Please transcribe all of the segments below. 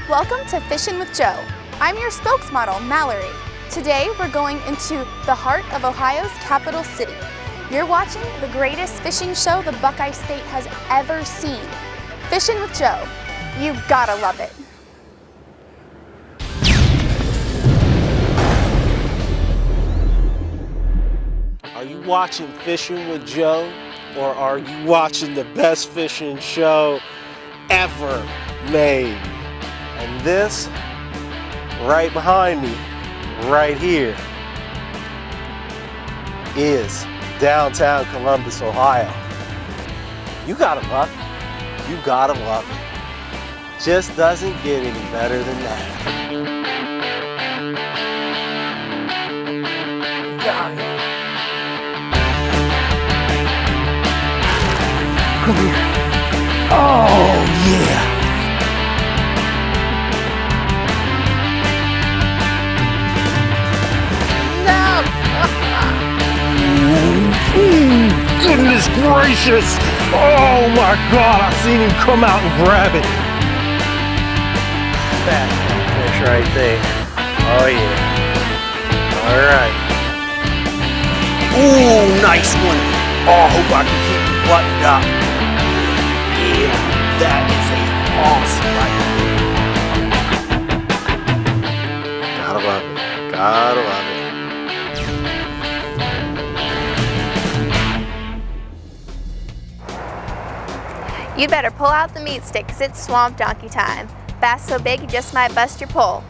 Welcome to Fishin' with Joe. I'm your spokesmodel, Mallory. Today we're going into the heart of Ohio's capital city. You're watching the greatest fishing show the Buckeye State has ever seen. Fishin' with Joe. You gotta love it. Are you watching Fishin' with Joe, or are you watching the best fishing show ever made? And this, right behind me, right here, is downtown Columbus, Ohio. You gotta love it. You gotta love it. Just doesn't get any better than that. Got it. Come here. Oh, yeah. Goodness gracious! Oh my God, I've seen him come out and grab it. Fat fish right there. Oh yeah. All right. Ooh, nice one. Oh, I hope I can keep it buttoned up. Yeah, that is a awesome rifle. Gotta love it. Gotta love it. You better pull out the meat stick because it's swamp donkey time. Bass so big you just might bust your pole.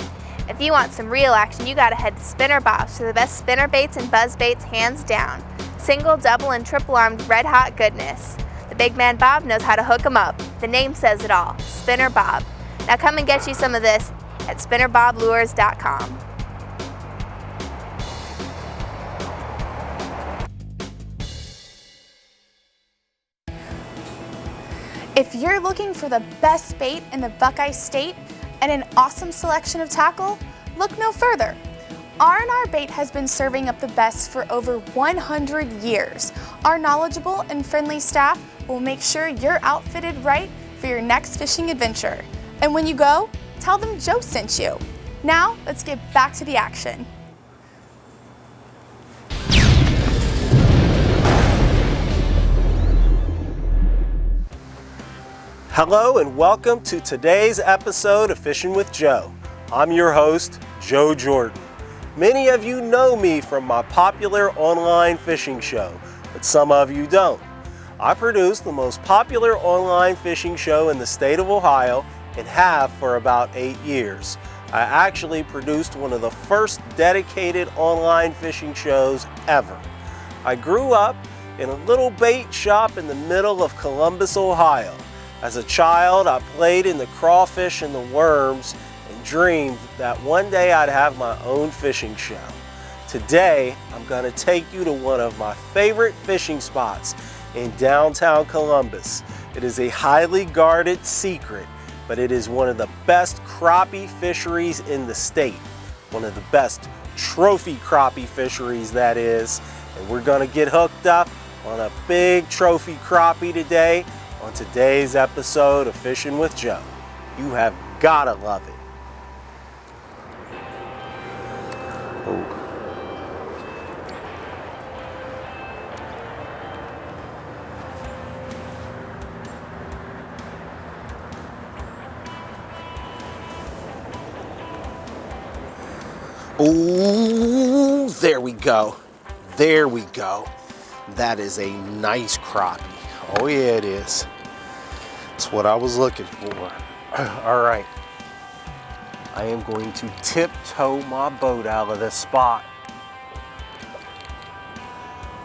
If you want some real action, you gotta head to Spinner Bob's for the best spinner baits and buzz baits hands down. Single, double, and triple armed red hot goodness. The big man Bob knows how to hook 'em up. The name says it all, Spinner Bob. Now come and get you some of this at spinnerboblures.com. If you're looking for the best bait in the Buckeye State and an awesome selection of tackle, look no further. R&R Bait has been serving up the best for over 100 years. Our knowledgeable and friendly staff will make sure you're outfitted right for your next fishing adventure. And when you go, tell them Joe sent you. Now, let's get back to the action. Hello and welcome to today's episode of Fishin' with Joe. I'm your host, Joe Jordan. Many of you know me from my popular online fishing show, but some of you don't. I produce the most popular online fishing show in the state of Ohio and have for about 8 years. I actually produced one of the first dedicated online fishing shows ever. I grew up in a little bait shop in the middle of Columbus, Ohio. As a child, I played in the crawfish and the worms and dreamed that one day I'd have my own fishing show. Today, I'm going to take you to one of my favorite fishing spots in downtown Columbus. It is a highly guarded secret, but it is one of the best crappie fisheries in the state. One of the best trophy crappie fisheries, that is. And we're going to get hooked up on a big trophy crappie today on today's episode of Fishin' with Joe. You have gotta love it. Oh, there we go. There we go. That is a nice crappie. Oh yeah, it is. That's what I was looking for. All right. I am going to tiptoe my boat out of this spot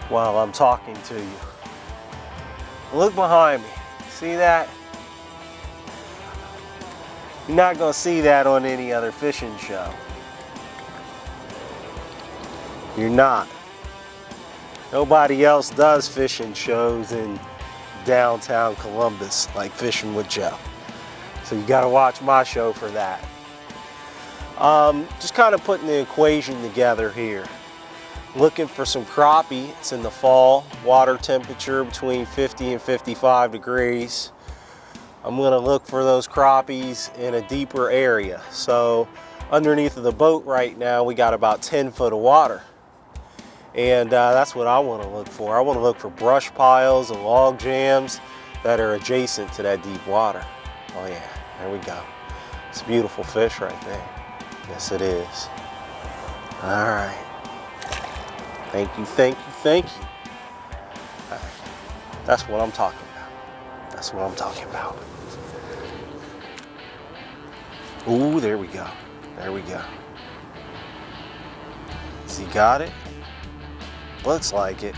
while I'm talking to you. Look behind me. See that? You're not going to see that on any other fishing show. You're not. Nobody else does fishing shows in downtown Columbus like Fishin' with Joe. So you got to watch my show for that. Just kind of putting the equation together here. Looking for some crappie. It's in the fall. Water temperature between 50 and 55 degrees. I'm gonna look for those crappies in a deeper area. So underneath of the boat right now, we got about 10 foot of water. And that's what I wanna look for. I wanna look for brush piles and log jams that are adjacent to that deep water. Oh yeah, there we go. It's a beautiful fish right there. Yes, it is. All right. Thank you, thank you, thank you. All right. That's what I'm talking about. That's what I'm talking about. Ooh, there we go. There we go. Has he got it? Looks like it.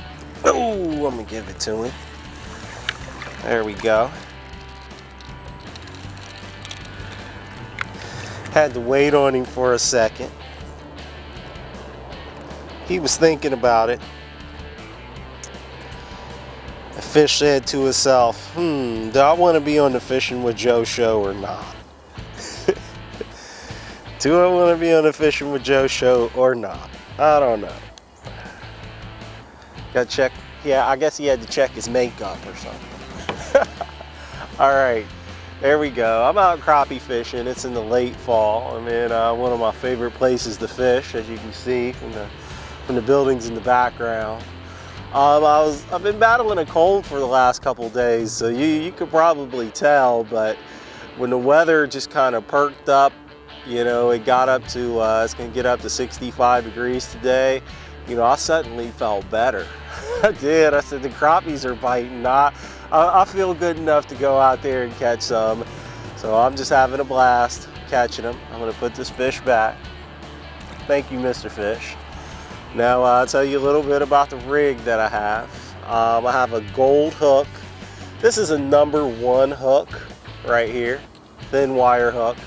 Ooh, I'm gonna give it to him. There we go. Had to wait on him for a second. He was thinking about it. The fish said to himself, do I want to be on the Fishing with Joe show or not? Do I want to be on the Fishing with Joe show or not? I don't know. Got to check. Yeah, I guess he had to check his makeup or something. All right. There we go. I'm out crappie fishing. It's in the late fall. I'm in one of my favorite places to fish, as you can see from the buildings in the background. I've been battling a cold for the last couple days, so you could probably tell. But when the weather just kind of perked up, you know, it got up to it's gonna get up to 65 degrees today. You know, I suddenly felt better. I did. I said the crappies are biting. I feel good enough to go out there and catch some. So I'm just having a blast catching them. I'm gonna put this fish back. Thank you, Mr. Fish. Now I'll tell you a little bit about the rig that I have. I have a gold hook. This is a #1 hook right here, thin wire hook.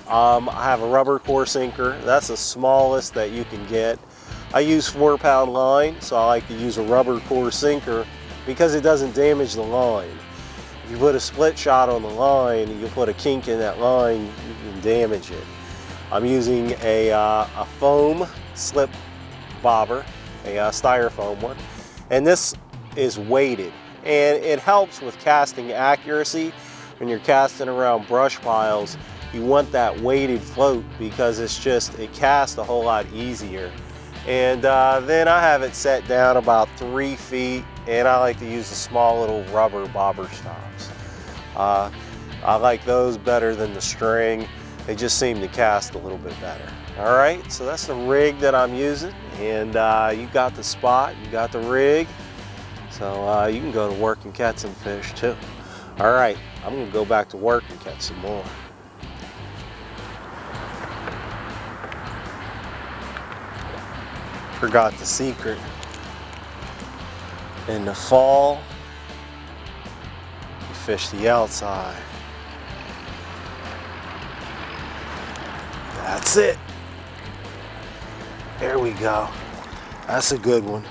I have a rubber core sinker. That's the smallest that you can get. I use 4-pound line, so I like to use a rubber core sinker because it doesn't damage the line. If you put a split shot on the line, you put a kink in that line, you can damage it. I'm using a foam slip bobber, a styrofoam one, and this is weighted, and it helps with casting accuracy. When you're casting around brush piles, you want that weighted float because it casts a whole lot easier. And then I have it set down about 3 feet, and I like to use the small little rubber bobber stops. I like those better than the string. They just seem to cast a little bit better. All right, so that's the rig that I'm using, and you got the spot, you got the rig, so you can go to work and catch some fish too. All right, I'm gonna go back to work and catch some more. Forgot the secret. In the fall, you fish the outside. That's it. There we go. That's a good one.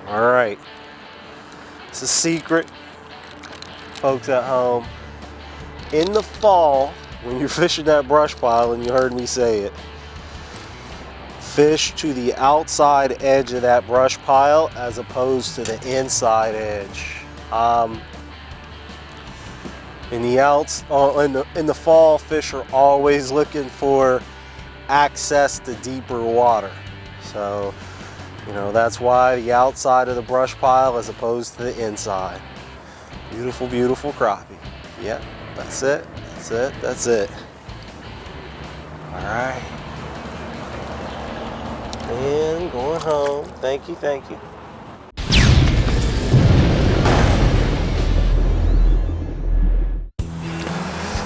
All right. It's a secret, folks at home. In the fall, when you're fishing that brush pile, and you heard me say it, fish to the outside edge of that brush pile as opposed to the inside edge. In the fall, fish are always looking for access to deeper water. So, you know, that's why the outside of the brush pile as opposed to the inside. Beautiful, beautiful crappie. Yep, that's it, that's it, that's it. All right. And going home. Thank you, thank you.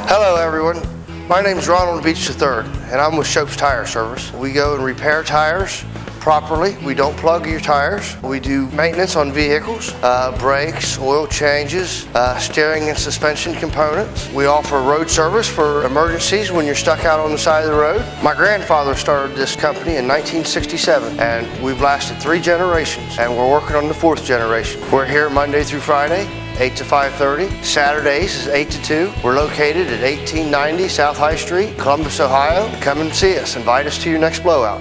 Hello everyone, my name is Ronald Beach III and I'm with Shope's Tire Service. We go and repair tires properly. We don't plug your tires. We do maintenance on vehicles, brakes, oil changes, steering and suspension components. We offer road service for emergencies when you're stuck out on the side of the road. My grandfather started this company in 1967 and we've lasted 3 generations and we're working on the 4th generation. We're here Monday through Friday, 8 to 5:30. Saturdays is 8 to 2. We're located at 1890 South High Street, Columbus, Ohio. Come and see us. Invite us to your next blowout.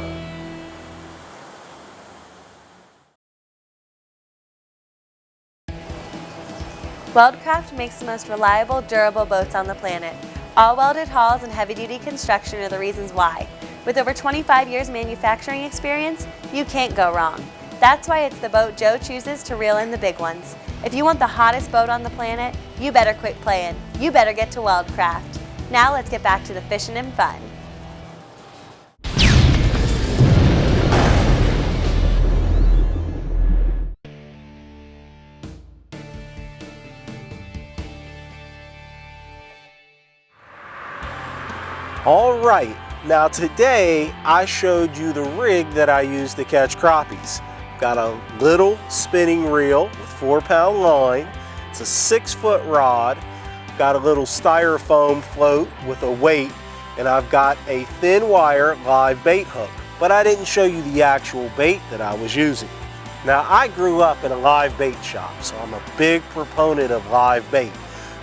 Weldcraft makes the most reliable, durable boats on the planet. All welded hulls and heavy-duty construction are the reasons why. With over 25 years manufacturing experience, you can't go wrong. That's why it's the boat Joe chooses to reel in the big ones. If you want the hottest boat on the planet, you better quit playing. You better get to Weldcraft. Now let's get back to the fishing and fun. All right, now today I showed you the rig that I use to catch crappies. Got a little spinning reel with 4-pound line. It's a 6-foot rod. Got a little styrofoam float with a weight, and I've got a thin wire live bait hook. But I didn't show you the actual bait that I was using. Now I grew up in a live bait shop, so I'm a big proponent of live bait.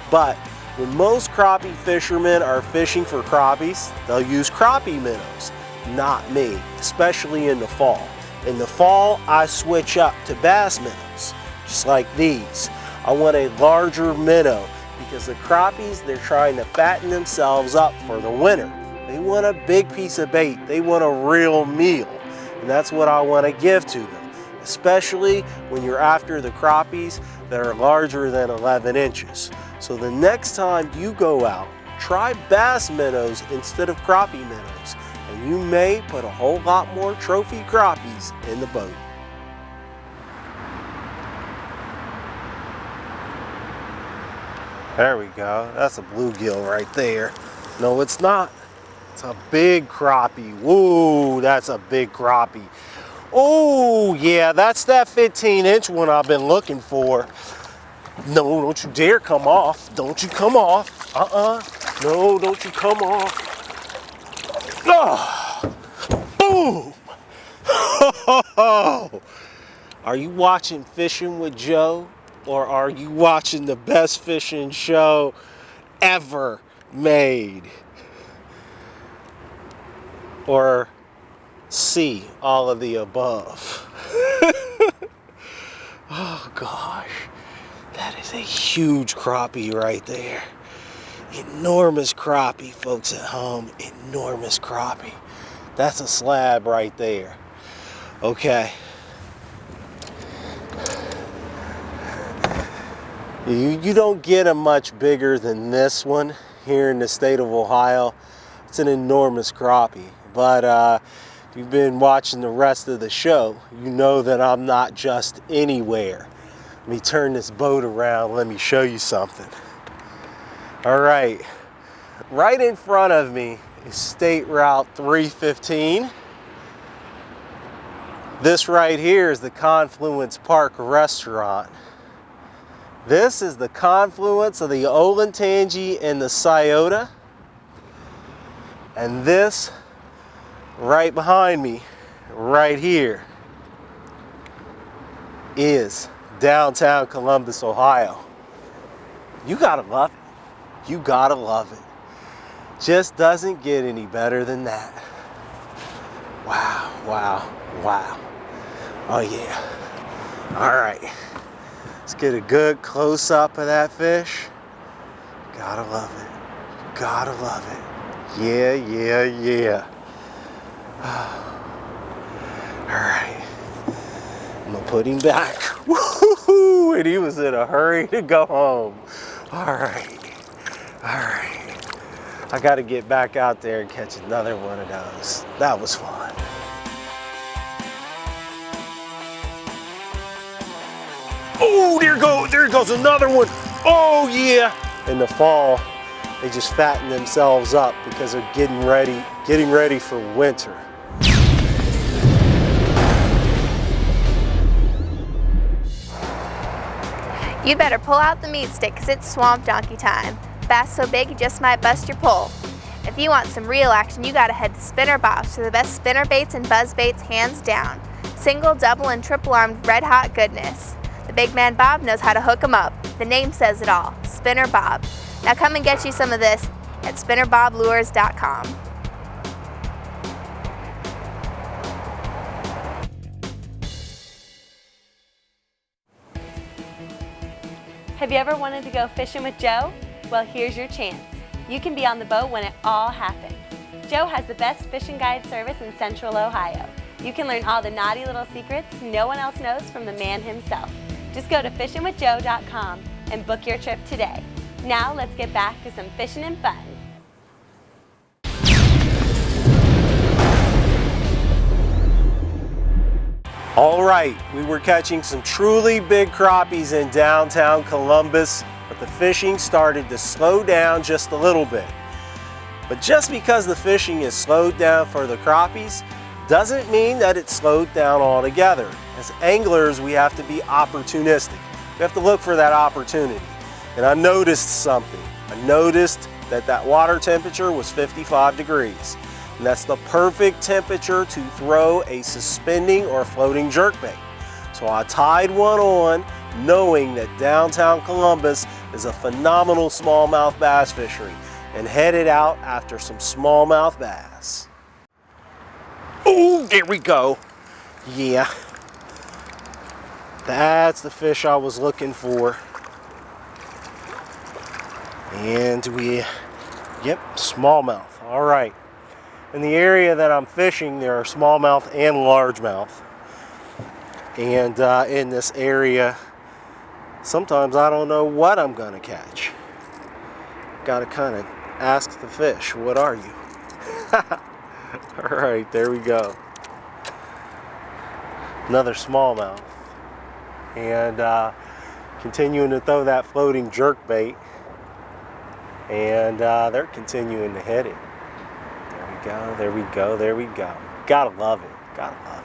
But when most crappie fishermen are fishing for crappies, they'll use crappie minnows. Not me, especially in the fall. In the fall, I switch up to bass minnows, just like these. I want a larger minnow because the crappies, they're trying to fatten themselves up for the winter. They want a big piece of bait. They want a real meal, and that's what I want to give to them, especially when you're after the crappies that are larger than 11 inches. So the next time you go out, try bass minnows instead of crappie minnows, and you may put a whole lot more trophy crappies in the boat. There we go. That's a bluegill right there. No, it's not. It's a big crappie. Whoa, that's a big crappie. Oh, yeah, that's that 15-inch one I've been looking for. No, don't you dare come off. Don't you come off. No, don't you come off. Oh, boom. Are you watching Fishing with Joe, or are you watching the best fishing show ever made? Or C, all of the above? Oh gosh. That is a huge crappie right there. Enormous crappie, folks at home. Enormous crappie. That's a slab right there. Okay. You don't get them much bigger than this one here in the state of Ohio. It's an enormous crappie. But if you've been watching the rest of the show, you know that I'm not just anywhere. Let me turn this boat around. Let me show you something. All right. Right in front of me is State Route 315. This right here is the Confluence Park Restaurant. This is the confluence of the Olentangy and the Scioto. And this right behind me, right here, is downtown Columbus, Ohio. You gotta love it. You gotta love it. Just doesn't get any better than that. Wow, wow, wow. Oh yeah. All right. Let's get a good close-up of that fish. Gotta love it. Gotta love it. Yeah, yeah, yeah. All right. I'm gonna put him back. Woo-hoo-hoo! And he was in a hurry to go home. All right. All right. I gotta get back out there and catch another one of those. That was fun. Oh, there goes another one. Oh yeah. In the fall, they just fatten themselves up because they're getting ready for winter. You better pull out the meat stick because it's swamp donkey time. Bass so big you just might bust your pole. If you want some real action, you gotta head to Spinner Bob's for the best spinner baits and buzz baits hands down. Single, double, and triple armed red hot goodness. The big man Bob knows how to hook 'em up. The name says it all, Spinner Bob. Now come and get you some of this at spinnerboblures.com. Have you ever wanted to go fishing with Joe? Well, here's your chance. You can be on the boat when it all happens. Joe has the best fishing guide service in Central Ohio. You can learn all the naughty little secrets no one else knows from the man himself. Just go to fishnwithjoe.com and book your trip today. Now let's get back to some fishing and fun. All right, we were catching some truly big crappies in downtown Columbus, but the fishing started to slow down just a little bit. But just because the fishing is slowed down for the crappies doesn't mean that it's slowed down altogether. As anglers, we have to be opportunistic. We have to look for that opportunity. And I noticed something. I noticed that that water temperature was 55 degrees. And that's the perfect temperature to throw a suspending or floating jerkbait. So I tied one on, knowing that downtown Columbus is a phenomenal smallmouth bass fishery, and headed out after some smallmouth bass. Oh, there we go. Yeah, that's the fish I was looking for. And yep, smallmouth. All right. In the area that I'm fishing, there are smallmouth and largemouth. And in this area, sometimes I don't know what I'm gonna catch. Gotta kind of ask the fish, what are you? All right, there we go. Another smallmouth. And continuing to throw that floating jerkbait. And they're continuing to hit it. There we go, there we go. Gotta love it, gotta love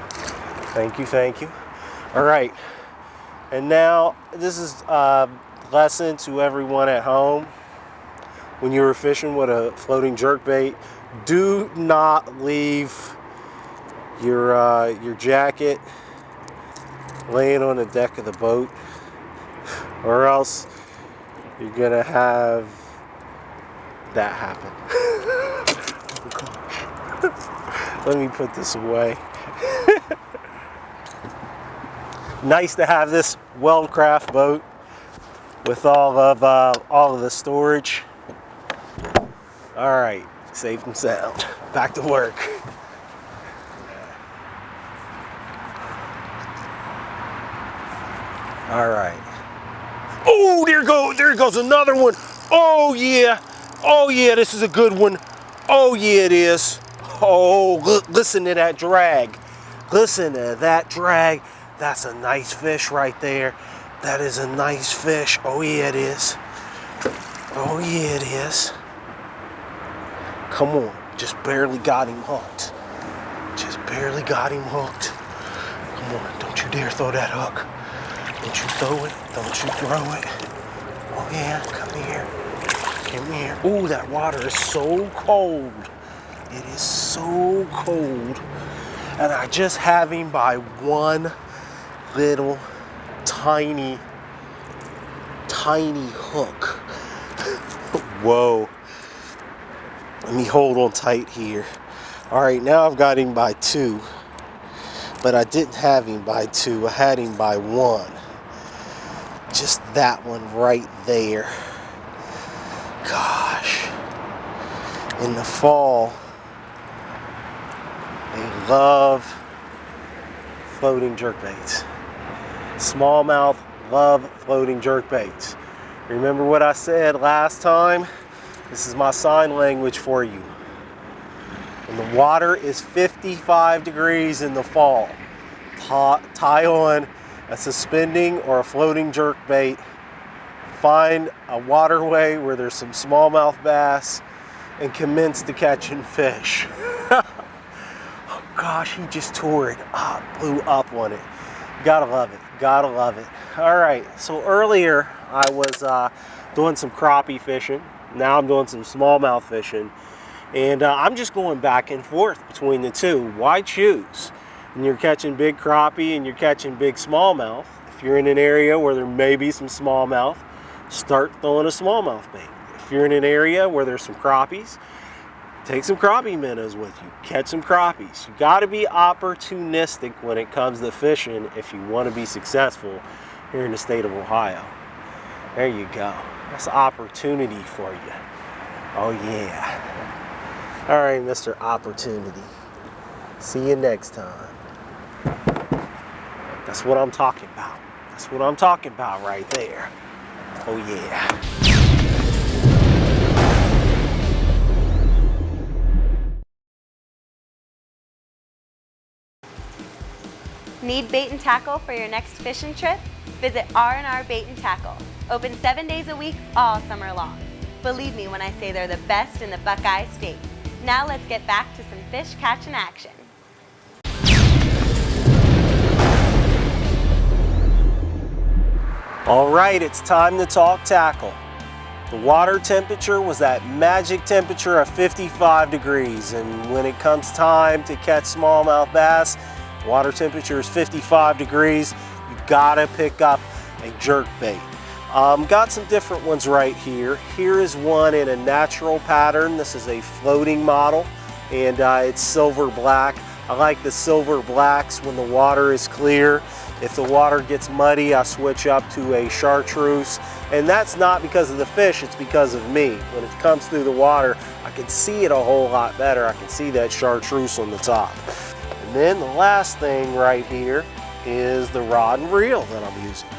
it. Thank you, thank you. All right, and now this is a lesson to everyone at home. When you were fishing with a floating jerkbait, do not leave your jacket laying on the deck of the boat, or else you're gonna have that happen. Oh gosh. Let me put this away. Nice to have this Weldcraft boat with all of the storage. All right, safe and sound. Back to work. All right. Oh, there goes another one. Oh yeah. Oh yeah, this is a good one. Oh yeah, it is. Oh, listen to that drag. Listen to that drag. That's a nice fish right there. That is a nice fish. Oh yeah, it is. Oh yeah, it is. Come on, just barely got him hooked. Just barely got him hooked. Come on, don't you dare throw that hook. Don't you throw it. Don't you throw it. Oh yeah, come here. Come here. Oh, that water is so cold. It is so cold. And I just have him by one little tiny hook. Whoa. Let me hold on tight here. All right, now I've got him by two. But I didn't have him by two. I had him by one. Just that one right there. Gosh, in the fall, they love floating jerkbaits. Smallmouth love floating jerkbaits. Remember what I said last time? This is my sign language for you. When the water is 55 degrees in the fall, tie on a suspending or a floating jerkbait. Find a waterway where there's some smallmouth bass and commence to catching fish. Oh gosh, he just tore it up, blew up on it. Gotta love it, gotta love it. All right, so earlier I was doing some crappie fishing. Now I'm doing some smallmouth fishing. And I'm just going back and forth between the two. Why choose? When you're catching big crappie and you're catching big smallmouth, if you're in an area where there may be some smallmouth, start throwing a smallmouth bait. If you're in an area where there's some crappies, take some crappie minnows with you. Catch some crappies. You got to be opportunistic when it comes to fishing if you want to be successful here in the state of Ohio. There you go. That's opportunity for you. Oh yeah. All right, Mr. Opportunity. See you next time. That's what I'm talking about. That's what I'm talking about right there. Oh yeah. Need bait and tackle for your next fishing trip? Visit R&R Bait and Tackle. Open 7 days a week, all summer long. Believe me when I say they're the best in the Buckeye State. Now let's get back to some fish catching action. All right, it's time to talk tackle. The water temperature was that magic temperature of 55 degrees, and when it comes time to catch smallmouth bass, water temperature is 55 degrees, you gotta pick up a jerkbait. Got some different ones right here. Here is one in a natural pattern. This is a floating model, and it's silver black. I like the silver blacks when the water is clear. If the water gets muddy, I switch up to a chartreuse, and that's not because of the fish, it's because of me. When it comes through the water, I can see it a whole lot better. I can see that chartreuse on the top. And then the last thing right here is the rod and reel that I'm using.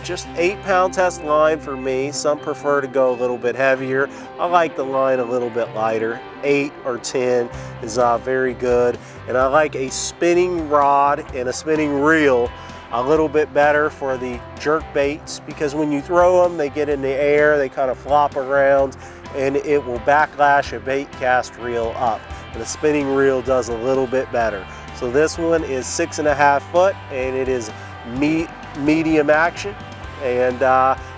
Just 8-pound test line for me. Some prefer to go a little bit heavier. I like the line a little bit lighter. 8 or 10 is very good. And I like a spinning rod and a spinning reel a little bit better for the jerk baits, because when you throw them, they get in the air, they kind of flop around, and it will backlash a bait cast reel up. And the spinning reel does a little bit better. So this one is 6.5 foot, and it is medium action, and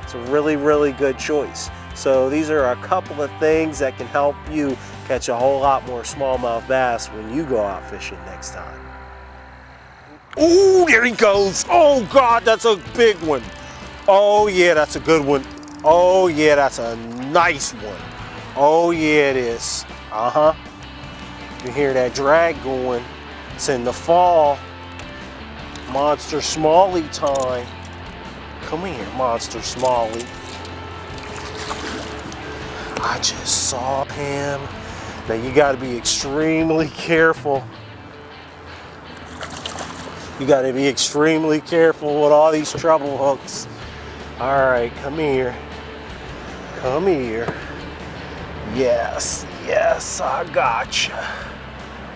it's a really good choice. So these are a couple of things that can help you catch a whole lot more smallmouth bass when you go out fishing next time. Oh, there he goes. Oh God, that's a big one. Oh yeah, that's a good one. Oh yeah, that's a nice one. Oh yeah, it is. You hear that drag going. It's in the fall. Monster Smallie time. Come here, Monster Smallie. I just saw him. Now you gotta be extremely careful. You gotta be extremely careful with all these treble hooks. All right, come here. Come here. Yes, yes, I gotcha.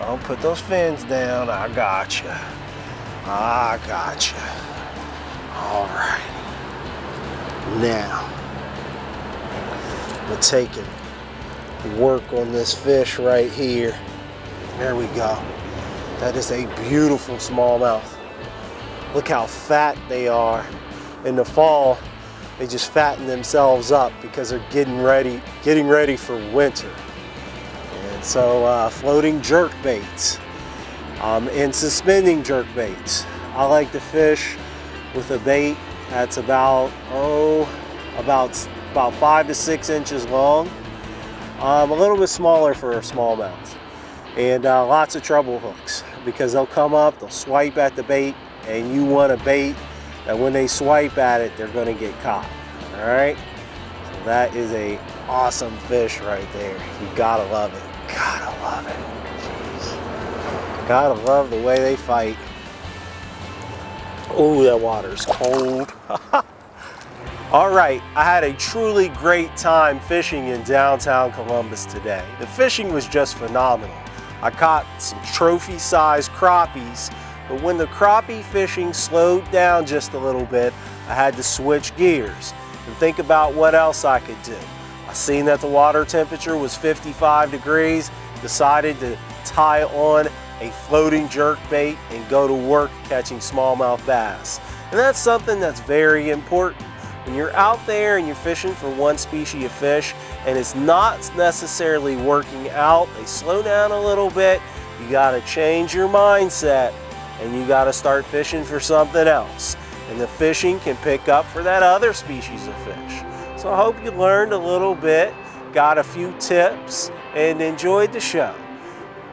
I'll put those fins down, I gotcha. I gotcha. All right. Now, we'll take and work on this fish right here. There we go. That is a beautiful smallmouth. Look how fat they are. In the fall, they just fatten themselves up because they're getting ready for winter. And so floating jerk baits. And suspending jerk baits. I like to fish with a bait that's about 5 to 6 inches long. A little bit smaller for a smallmouth. And lots of treble hooks, because they'll come up, they'll swipe at the bait, and you want a bait that when they swipe at it, they're going to get caught. All right? So that is a awesome fish right there. You gotta love it. Gotta love it. Gotta love the way they fight. Oh, that water's cold. All right, I had a truly great time fishing in downtown Columbus today. The fishing was just phenomenal. I caught some trophy-sized crappies, but when the crappie fishing slowed down just a little bit, I had to switch gears and think about what else I could do. I seen that the water temperature was 55 degrees, decided to tie on a floating jerk bait and go to work catching smallmouth bass. And that's something that's very important. When you're out there and you're fishing for one species of fish and it's not necessarily working out, they slow down a little bit, you gotta change your mindset and you gotta start fishing for something else. And the fishing can pick up for that other species of fish. So I hope you learned a little bit, got a few tips, and enjoyed the show.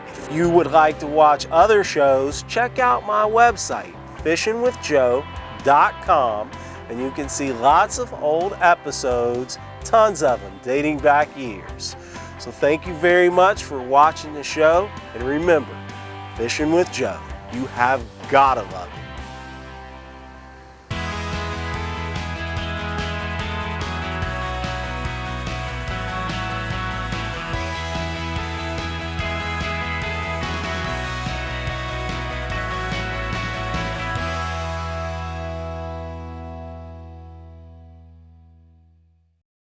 If you would like to watch other shows, check out my website, fishnwithjoe.com. fishnwithjoe.com, and you can see lots of old episodes, tons of them dating back years. So thank you very much for watching the show, and remember, Fishing with Joe, you have gotta love it.